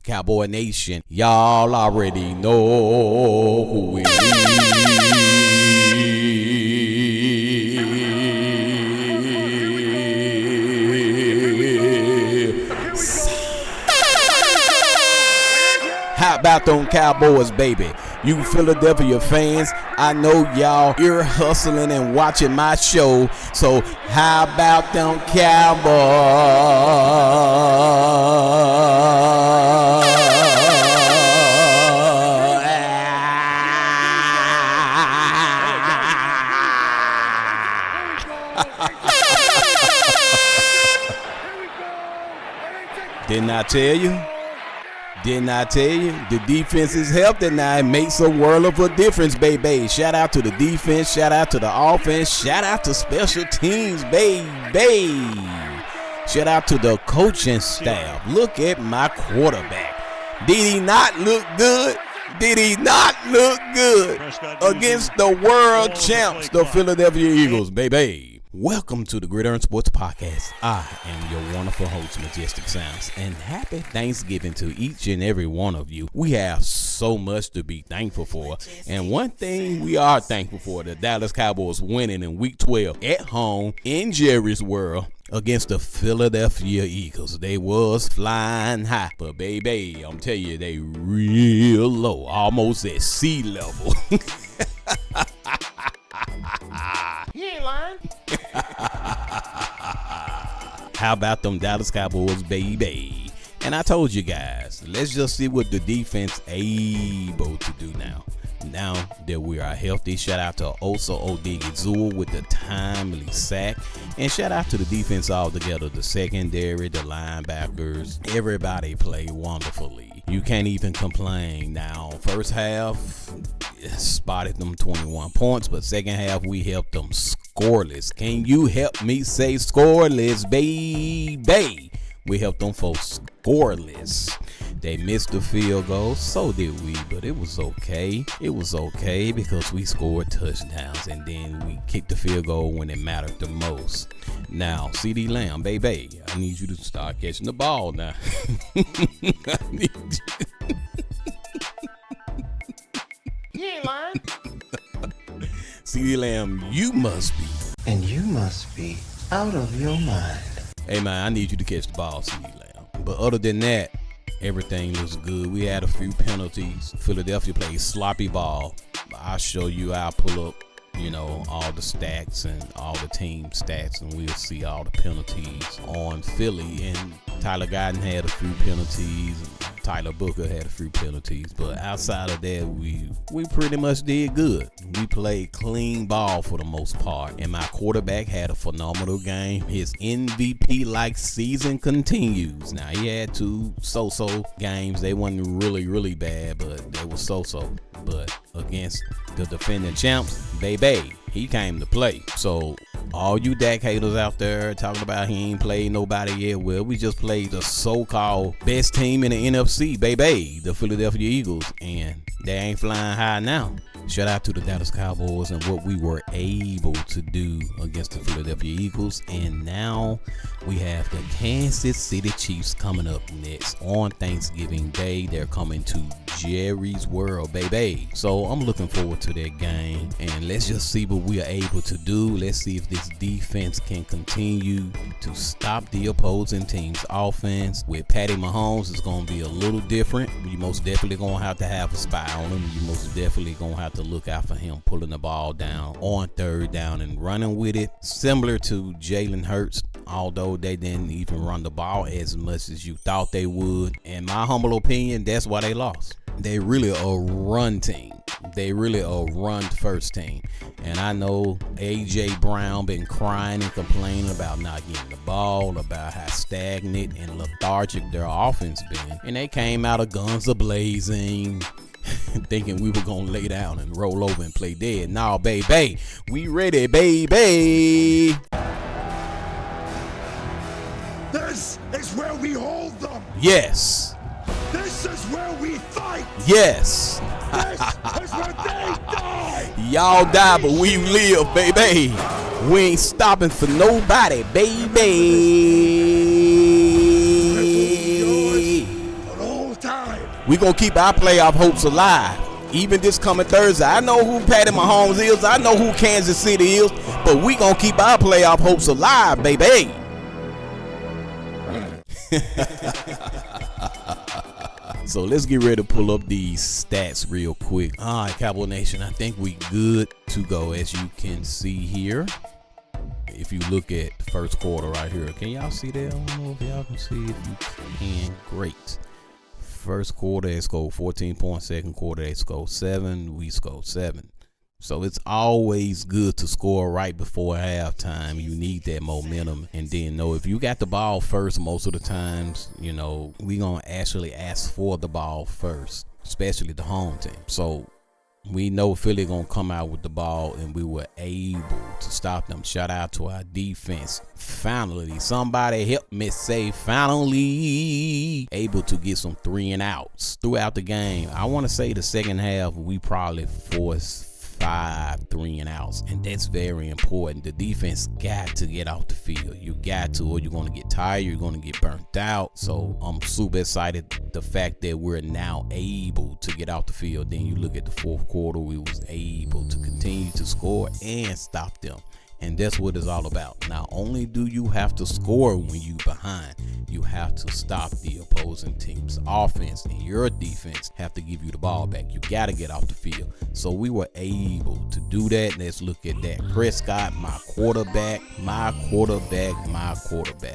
Cowboy Nation, y'all already know who it is. How about them Cowboys, baby? You Philadelphia fans, I know y'all ear hustling and watching my show. So how about them Cowboys? Didn't I tell you? Didn't I tell you? The defense is healthy now. It makes a world of a difference, baby. Shout out to the defense. Shout out to the offense. Shout out to special teams, baby. Shout out to the coaching staff. Look at my quarterback. Did he not look good? Did he not look good against the world champs, the Philadelphia Eagles, baby? Welcome to the Gridiron Sports Podcast. I am your wonderful host, Majestic Sounds, and happy Thanksgiving to each and every one of you. We have so much to be thankful for, and one thing we are thankful for, the Dallas Cowboys winning in Week 12 at home in Jerry's World against the Philadelphia Eagles. They was flying high, but baby, I'm telling you, they real low, almost at sea level. He ain't lying. How about them Dallas Cowboys, baby? And I told you guys, let's just see what the defense able to do now. Now that we are healthy, shout out to Osa Odigizua with the timely sack. And shout out to the defense altogether, the secondary, the linebackers. Everybody played wonderfully. You can't even complain. Now, first half, spotted them 21 points, but second half, we helped them scoreless. Can you help me say scoreless, baby? We helped them folks scoreless. They missed the field goal, so did we, but it was okay. It was okay because we scored touchdowns and then we kicked the field goal when it mattered the most. Now, CD Lamb, baby, I need you to start catching the ball now. I need you. He ain't lying. CD Lamb, you must be. And you must be out of your mind. Hey, man, I need you to catch the ball, CD Lamb. But other than that, everything looks good. We had a few penalties. Philadelphia played sloppy ball. I'll show you. I'll pull up, all the stats and all the team stats, and we'll see all the penalties on Philly. And Tyler Guyton had a few penalties. Tyler Booker had a few penalties, but outside of that, we pretty much did good. We played clean ball for the most part, and my quarterback had a phenomenal game. His MVP-like season continues. Now, he had two so-so games. They weren't really bad, but they were so-so. But against the defending champs, baby, he came to play. So all you Dak haters out there talking about he ain't played nobody yet, well, we just played the so-called best team in the NFC, baby, the Philadelphia Eagles, and they ain't flying high now. Shout out to the Dallas Cowboys and what we were able to do against the Philadelphia Eagles. And now we have the Kansas City Chiefs coming up next on Thanksgiving Day. They're coming to Jerry's World, baby. So I'm looking forward to that game. And let's just see what we are able to do. Let's see if this defense can continue to stop the opposing team's offense. With Patty Mahomes, it's going to be a little different. You most definitely going to have a spy on him. You most definitely going to have to look out for him pulling the ball down on third down and running with it, similar to Jalen Hurts, although they didn't even run the ball as much as you thought they would. In my humble opinion, that's why they lost. They really a run team. They really a run first team. And I know A.J. Brown been crying and complaining about not getting the ball, about how stagnant and lethargic their offense been. And they came out of guns a-blazing, thinking we were going to lay down and roll over and play dead. Nah, baby, we ready, baby. This is where we hold them. Yes. This is where we fight. Yes. This is where they die. Y'all die, but we live, baby. We ain't stopping for nobody, baby. For the whole time. We gonna keep our playoff hopes alive. Even this coming Thursday. I know who Patty Mahomes is. I know who Kansas City is. But we gonna keep our playoff hopes alive, baby. So let's get ready to pull up these stats real quick. All right, Cowboy Nation, I think we good to go. As you can see here, if you look at the first quarter right here, can y'all see that? I don't know if y'all can see. If you can, great. First quarter, they scored 14 points. Second quarter, they scored 7. We scored 7. So it's always good to score right before halftime. You need that momentum. And then if you got the ball first, most of the times, we gonna actually ask for the ball first, especially the home team. So we know Philly gonna come out with the ball, and we were able to stop them. Shout out to our defense. Finally, somebody help me say finally able to get some 3-and-outs throughout the game. I want to say the second half we probably forced 5 3-and-outs, and that's very important. The defense got to get off the field. You got to, or you're going to get tired. You're going to get burnt out. So I'm super excited the fact that we're now able to get off the field. Then you look at the fourth quarter, we was able to continue to score and stop them. And that's what it's all about. Not only do you have to score when you behind, you have to stop the opposing team's offense, and your defense have to give you the ball back. You got to get off the field. So we were able to do that. Let's look at Dak Prescott, my quarterback.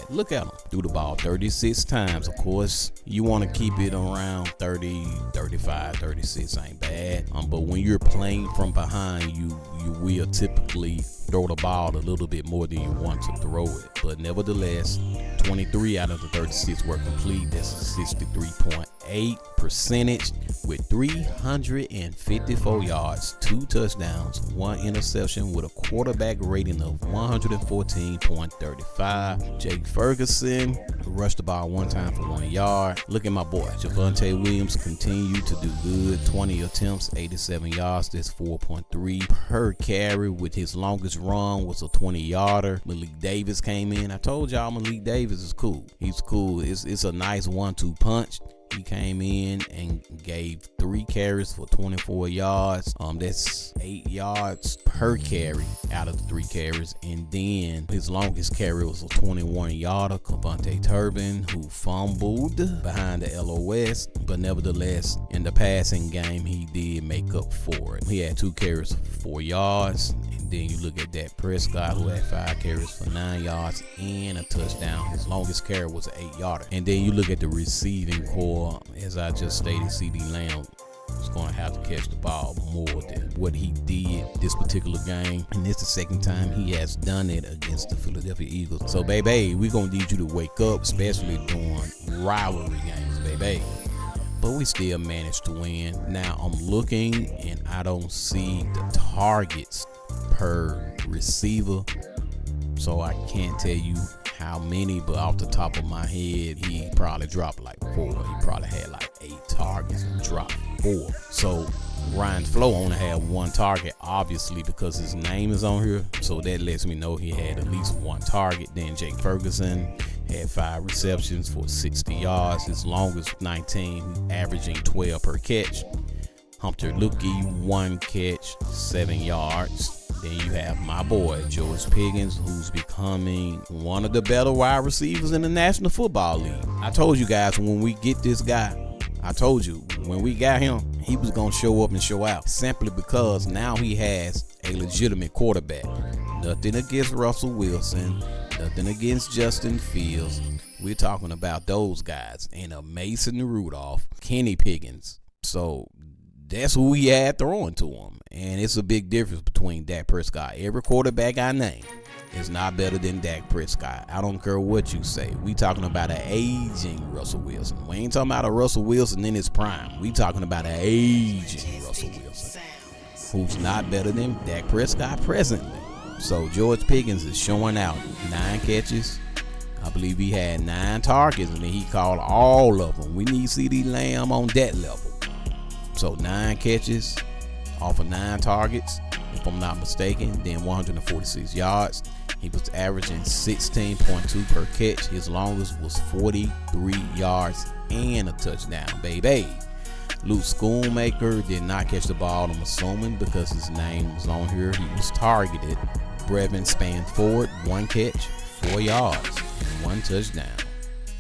Look at him. Threw the ball 36 times. Of course, you want to keep it around 30, 35, 36. Ain't bad. But when you're playing from behind, you will typically throw the ball a little bit more than you want to throw it. But nevertheless, 23 out of the 36 were complete. That's a 63.8% with 354 yards, 2 touchdowns, 1 interception with a quarterback rating of 114.35. Jake Ferguson rushed the ball 1 time for 1 yard. Look at my boy. Javonte Williams continued to do good. 20 attempts, 87 yards. That's 4.3 per carry, with his longest run was a 20-yarder. Malik Davis came in. I told y'all Malik Davis is cool. He's cool. It's a nice 1-2 punch. He came in and gave 3 carries for 24 yards. That's 8 yards per carry out of the 3 carries. And then his longest carry was a 21-yarder, Cavante Turbin, who fumbled behind the LOS. But nevertheless, in the passing game, he did make up for it. He had 2 carries for 4 yards. And then you look at Dak Prescott, who had 5 carries for 9 yards and a touchdown. His longest carry was an 8-yarder. And then you look at the receiving core. As I just stated, CD Lamb is going to have to catch the ball more than what he did this particular game. And it's the second time he has done it against the Philadelphia Eagles. So, baby, we're going to need you to wake up, especially during rivalry games, baby. But we still managed to win. Now, I'm looking, and I don't see the targets per receiver. So, I can't tell you how many, but off the top of my head, he probably dropped like 4. He probably had like 8 targets and dropped 4. So Ryan Flo only had 1 target, obviously, because his name is on here. So that lets me know he had at least 1 target. Then Jake Ferguson had 5 receptions for 60 yards. His longest 19, averaging 12 per catch. Hunter Lukey, 1 catch, 7 yards. Then you have my boy, George Pickens, who's becoming one of the better wide receivers in the National Football League. I told you guys when we get this guy, when we got him, he was going to show up and show out, simply because now he has a legitimate quarterback. Nothing against Russell Wilson, nothing against Justin Fields. We're talking about those guys, and a Mason Rudolph, Kenny Pickens. So that's who he had throwing to him. And it's a big difference between Dak Prescott. Every quarterback I name is not better than Dak Prescott. I don't care what you say. We talking about an aging Russell Wilson. We ain't talking about a Russell Wilson in his prime. We talking about an aging Russell Wilson, who's not better than Dak Prescott presently. So George Pickens is showing out. 9 catches. I believe he had 9 targets, and then he called all of them. We need CD Lamb on that level. So 9 catches off of 9 targets. if I'm not mistaken. Then 146 yards. He was averaging 16.2 per catch. His longest was 43 yards and a touchdown, baby. Luke Schoonmaker did not catch the ball, I'm assuming, because his name was on here. He was targeted. Brevin Spanford, 1 catch, 4 yards, and 1 touchdown.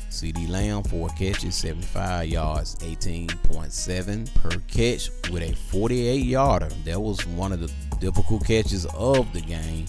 CD Lamb, 4 catches, 75 yards, 18.7 per catch with a 48-yarder. That was one of the difficult catches of the game.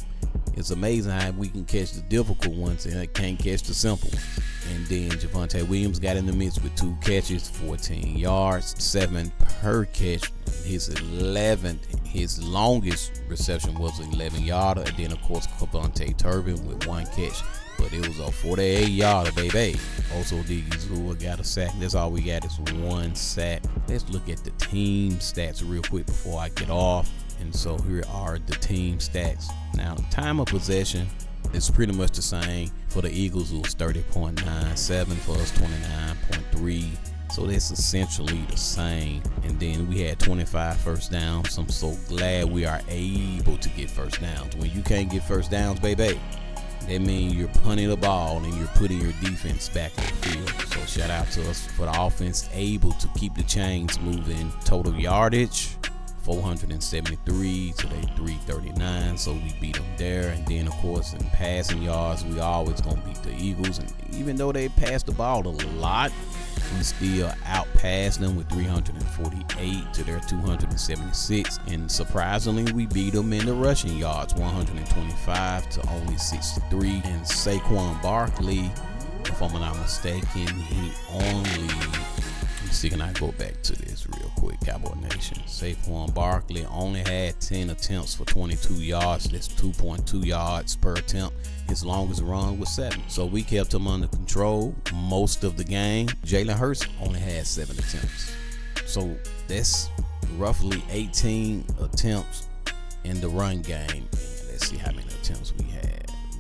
It's amazing how we can catch the difficult ones and can't catch the simple ones. And then Javonte Williams got in the mix with 2 catches, 14 yards, 7 per catch. His longest reception was an 11-yarder. And then, of course, Cavonte Turbin with 1 catch. But it was a 48-yarder, baby. Also, Diggy Zua got a sack. That's all we got is 1 sack. Let's look at the team stats real quick before I get off. And so here are the team stats. Now, time of possession is pretty much the same. For the Eagles, it was 30.97. For us, 29.3. So that's essentially the same. And then we had 25 first downs. I'm so glad we are able to get first downs. When you can't get first downs, baby, that means you're punting the ball and you're putting your defense back in the field. So shout out to us for the offense, able to keep the chains moving. Total yardage, 473 to they 339. So we beat them there. And then, of course, in passing yards, we always going to beat the Eagles. And even though they passed the ball a lot, we still outpassed them with 348 to their 276. And surprisingly, we beat them in the rushing yards, 125 to only 63. And Saquon Barkley, if I'm not mistaken, he only... Can I go back to this real quick, Cowboy Nation? Saquon Barkley only had 10 attempts for 22 yards. That's 2.2 yards per attempt. His longest run was 7. So we kept him under control most of the game. Jalen Hurts only had 7 attempts. So that's roughly 18 attempts in the run game. And let's see how many attempts we had.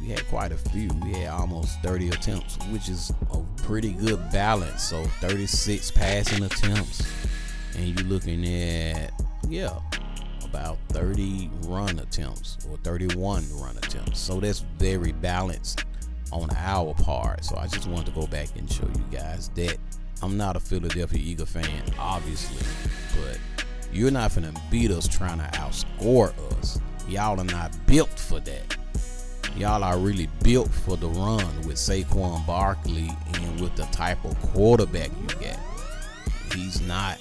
We had quite a few. We had almost 30 attempts, which is a pretty good balance. So 36 passing attempts, and you're looking at, about 30 run attempts or 31 run attempts. So that's very balanced on our part. So I just wanted to go back and show you guys that I'm not a Philadelphia Eagle fan, obviously, but you're not finna beat us trying to outscore us. Y'all are not built for that. Y'all are really built for the run with Saquon Barkley and with the type of quarterback you get. He's not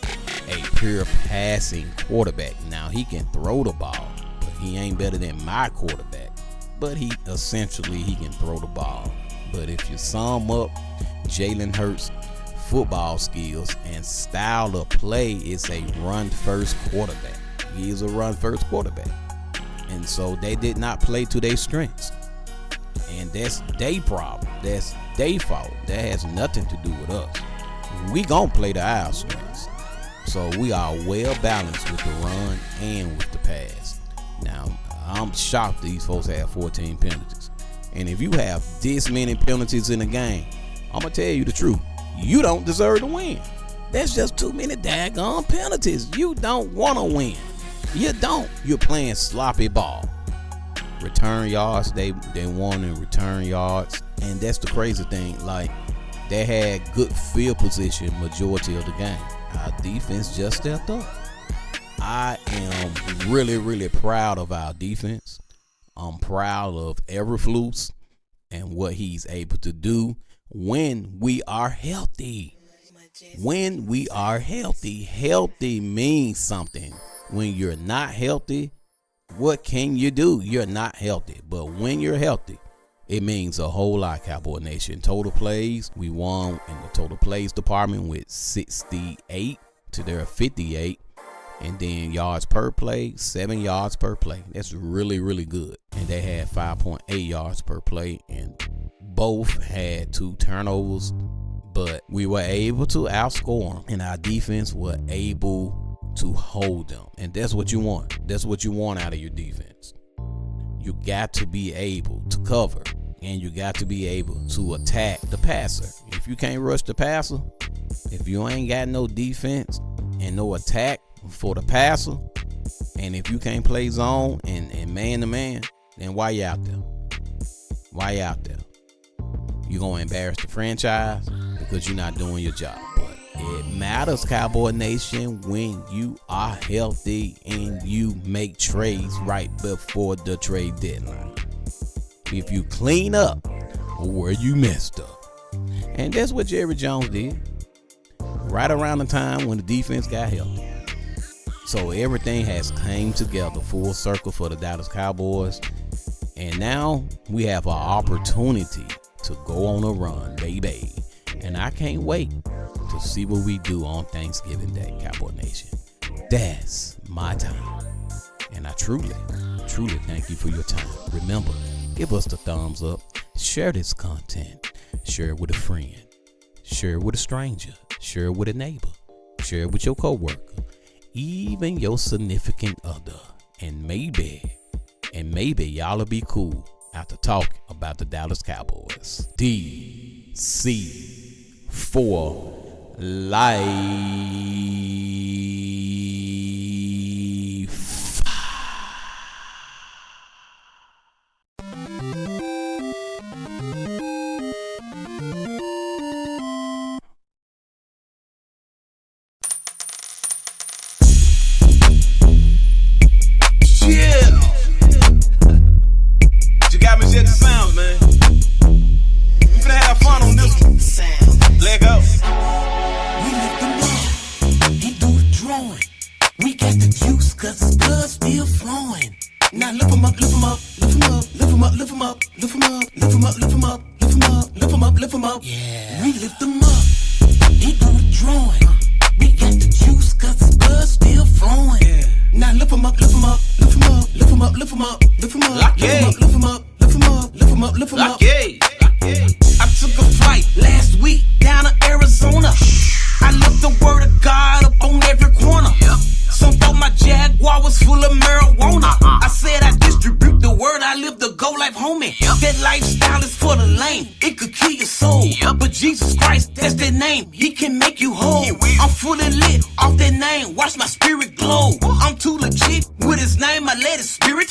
a pure passing quarterback. Now, he can throw the ball, but he ain't better than my quarterback. But he can throw the ball. But if you sum up Jalen Hurts' football skills and style of play, it's a run-first quarterback. He is a run-first quarterback. And so they did not play to their strengths. And that's their problem. That's their fault. That has nothing to do with us. We gonna play to our strengths. So we are well balanced with the run and with the pass. Now, I'm shocked these folks have 14 penalties. And if you have this many penalties in a game, I'm gonna tell you the truth. You don't deserve to win. That's just too many daggone penalties. You don't want to win. You don't. You're playing sloppy ball. Return yards, they won in return yards. And that's the crazy thing. Like, they had good field position majority of the game. Our defense just stepped up. I am really, really proud of our defense. I'm proud of Eberflus and what he's able to do when we are healthy. When we are healthy. Healthy means something. When you're not healthy, what can you do? You're not healthy. But when you're healthy, it means a whole lot, Cowboy Nation. Total plays, we won in the total plays department with 68 to their 58. And then yards per play, 7 yards per play. That's really, really good. And they had 5.8 yards per play. And both had 2 turnovers. But we were able to outscore them. And our defense were able to hold them. And that's what you want. That's what you want out of your defense. You got to be able to cover. And you got to be able to attack the passer. If you can't rush the passer, if you ain't got no defense and no attack for the passer, And if you can't play zone and man to man, then why you out there? Why you out there? You gonna embarrass the franchise because you're not doing your job. But it matters, Cowboy Nation, when you are healthy and you make trades right before the trade deadline. If you clean up where you messed up. And that's what Jerry Jones did. Right around the time when the defense got healthy. So everything has came together full circle for the Dallas Cowboys. And now we have an opportunity to go on a run, baby. And I can't wait to see what we do on Thanksgiving Day, Cowboy Nation. That's my time. And I truly thank you for your time. Remember, give us the thumbs up. Share this content. Share it with a friend. Share it with a stranger. Share it with a neighbor. Share it with your coworker. Even your significant other. And maybe y'all will be cool after talking about the Dallas Cowboys. DC for life. Yeah. We lift them up. He do the drawing. We got the juice cause his blood still flowing. Yeah. Now lift him up, lift him up, lift him up, lift him up, lift him up, lift him up, lift him up, lift him up, lift him up, lift him up, lift him up. I took a flight last week down to Arizona. I left the word of God up on every corner. Some thought my Jaguar was full of marijuana. I said I distribute the word, I live the go life, homie. That lifestyle is for the lame, it could kill your soul. But Jesus Christ, that's that name, he can make you whole. I'm fully lit off that name, watch my spirit glow. I'm too legit with his name, I let his spirit